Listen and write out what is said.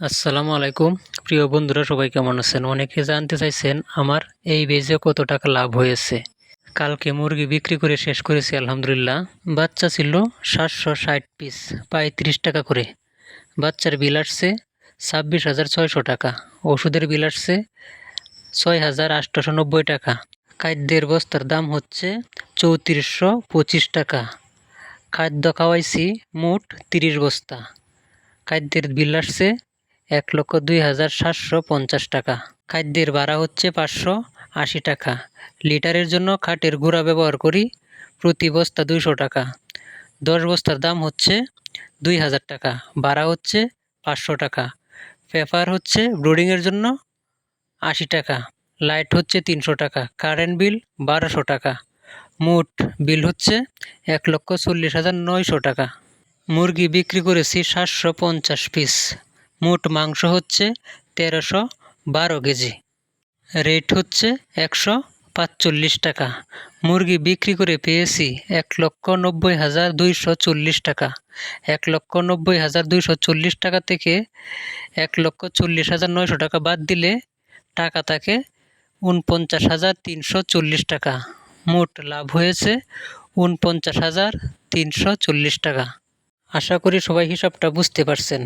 আসসালামু আলাইকুম। প্রিয় বন্ধুরা, সবাই কেমন আছেন? অনেকে জানতে চাইছেন আমার এই বেজে কত টাকা লাভ হয়েছে। কালকে মুরগি বিক্রি করে শেষ করেছি আলহামদুলিল্লাহ। বাচ্চা ছিল 760 পিস, প্রায় 30 টাকা করে। বাচ্চার বিল আসছে 26,600 টাকা। ওষুধের বিল আসছে 6,890 টাকা। খাদ্যের বস্তার দাম হচ্ছে 3425 টাকা। খাদ্য খাওয়াইছি মোট 30 বস্তা। খাদ্যের বিল আসছে 1,02,750 টাকা। খাদ্যের ভাড়া হচ্ছে 580 টাকা। লিটারের জন্য খাটের গুঁড়া ব্যবহার করি, প্রতি বস্তা 200 টাকা। 10 বস্তার দাম হচ্ছে 2,000 টাকা। ভাড়া হচ্ছে 500 টাকা। পেপার হচ্ছে ব্রুডিংয়ের জন্য 80 টাকা। লাইট হচ্ছে 300 টাকা। কারেন্ট বিল 1200 টাকা। মোট বিল হচ্ছে 1,40,900 টাকা। মুরগি বিক্রি করেছি 750 পিস। মোট মাংস হচ্ছে 1312 কেজি। রেট হচ্ছে 145 টাকা। মুরগি বিক্রি করে পেয়েছি 1,90,240 টাকা। 1,90,240 টাকা থেকে 1,40,900 টাকা বাদ দিলে টাকা থাকে 49,340 টাকা। মোট লাভ হয়েছে 49,340 টাকা। আশা করি সবাই হিসাবটা বুঝতে পারছেন।